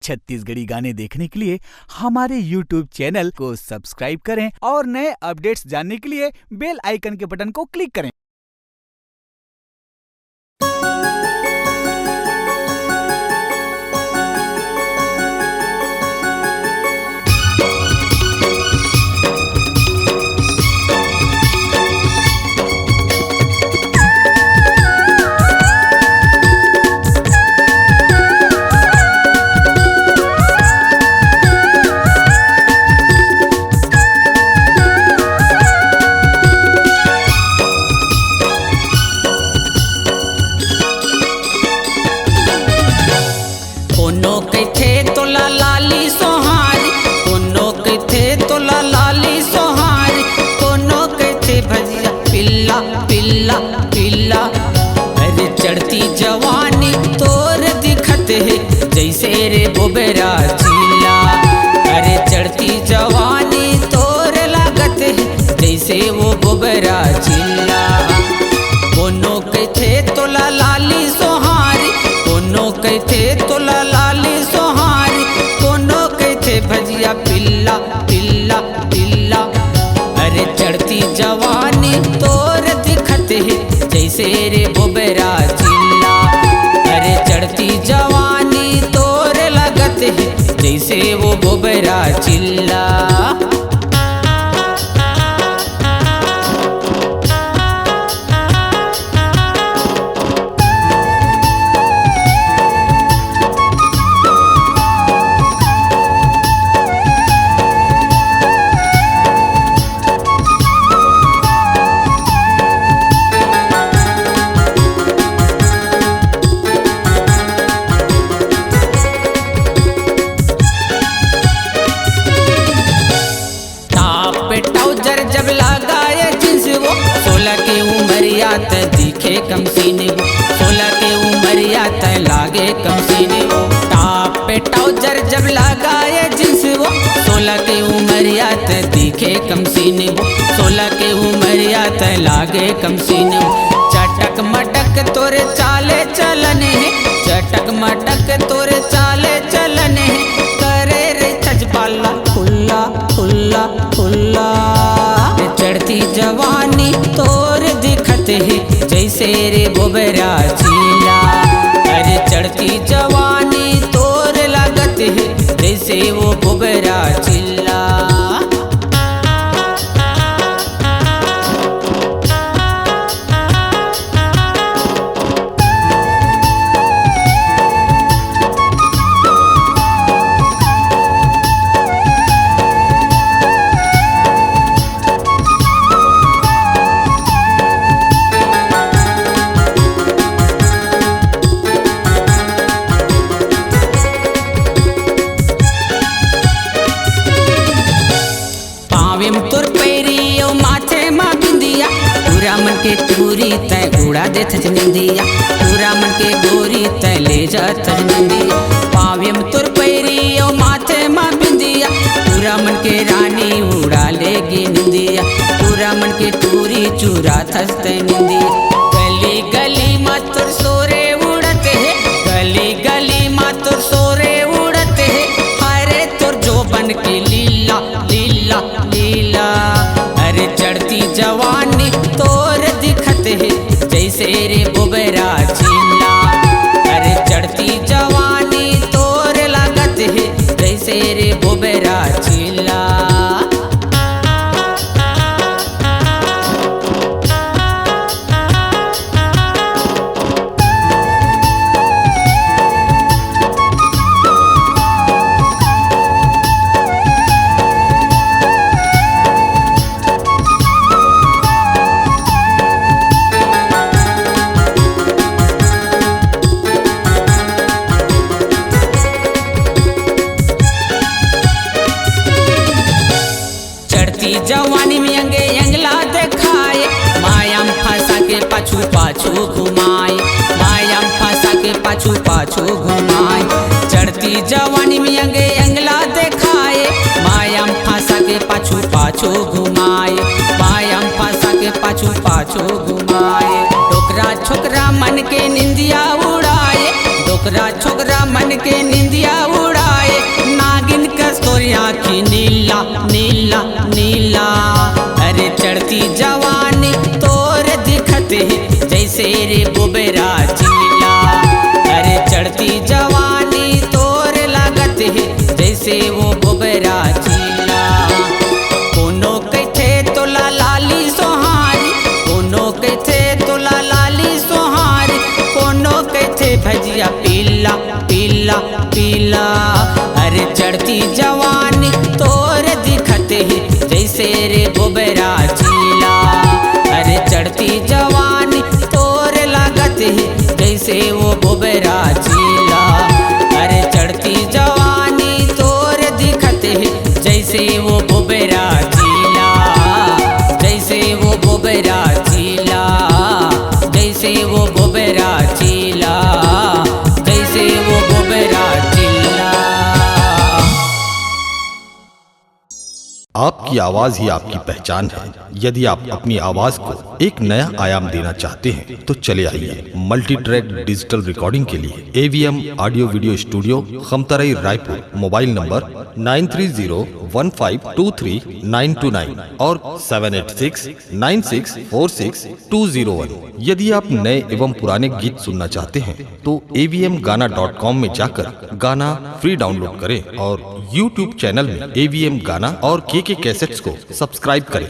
छत्तीसगढ़ी गाने देखने के लिए हमारे YouTube चैनल को सब्सक्राइब करें और नए अपडेट्स जानने के लिए बेल आइकन के बटन को क्लिक करें। कोनो कहथे तोला लाली सोहारी, कोनो कहथे तोला लाली सोहारी, कोनो कहथे भजिया पिल्ला पिल्ला पिल्ला। अरे चढ़ती जवानी तोर दिखत है जैसे रे बोबरा चिल्ला। अरे चढ़ती जवानी तोर लागत है जैसे वो बोबरा चिल्ला। कोनो कहथे तोला लाली सोहारी, कोनो कहथे तोला लाली सोहारी, कोनो कहथे भजिया पिल्ला पिल्ला पिल्ला। अरे चढ़ती जवानी तोर दिखत है जैसे रे बोबरा चिल्ला। अरे चढ़ती जवानी तोर लगत है जैसे वो बोबरा चिल्ला। जब लगाए जींस वो 16 के उमरिया त दिखे कम सीने वो, 16 के उमरिया त लागे कम सीने वो। टॉप पे ट्राउजर जब लगाए जींस वो 16 के उमरिया त दिखे कम सीने वो, 16 के उमरिया त लागे कम सीने वो। चटक मटक तोरे चाले चलने है, चटक मटक तोरे चाले चलने है, करे रे छजपाला खुल्ला खुल्ला खुल्ला। चढ़ती जवानी तोर दिखत है जैसे रे बोबरा चिल्ला। अरे चढ़ती जवानी तोर लागत है जैसे वो बोबरा चिल्ला। तोर पैरियो माथे मा बिंदिया, पूरा मन के टूरी तय उड़ा देथ निंदिया, पूरा मन के गोरी तय ले जात निंदिया। पावे में तोर पैरियो माथे मा बिंदिया, पूरा मन के रानी उड़ा लेगी निंदिया, पूरा मन के टूरी चूरा थस्त निंदिया। गली गली मा तोर सोरे उड़त है, गली गली मा तोर सोरे उड़त है, हरे तोर जो बन के लीला लीला लीला। अरे चढ़ती जवानी तोर दिखत है जैसे रे बोबरा चिल्ला। अरे चढ़ती जवानी तोर लागत है जैसे रे बोबरा चिल्ला। जवानी में अंगे अंगला दिखाए, मायाम फंसा के पाछू पाछू घुमाए, मायाम फंसा के पाछू पाछू घुमाए। चढ़ती जवानी में अंगे अंगला दिखाए, मायाम फंसा के पाछू पाछू घुमाए, मायाम फंसा के पाछू पाछू घुमाए। डोकरा छोकरा मन के निंदिया उड़ाए, डोकरा छोकरा मन के निंदिया उड़ाए। चीला। अरे चढ़ती जवानी तोर दिखत ही जैसे रे गोबरा चीला। अरे चढ़ती जवानी तोर लागत ही जैसे वो गोबरा चीला। अरे चढ़ती जवानी तोर दिखत ही जैसे वो गोबरा चीला। जैसे वो गोबरा चीला, जैसे वो गोबरा चीला, जैसे वो गोबरा चीला। आपकी आवाज ही आपकी पहचान है। यदि आप अपनी आवाज को एक नया आयाम देना चाहते हैं तो चले आइए मल्टी ट्रैक डिजिटल रिकॉर्डिंग के लिए AVM audio video studio, Khamtarai, Raipur. Mobile number 9301523929 और 7869646201। यदि आप नए एवं पुराने गीत सुनना चाहते हैं तो avmgana.com में जाकर गाना फ्री डाउनलोड करें और YouTube चैनल में AVM गाना और KK कैसेट्स को सब्सक्राइब करें।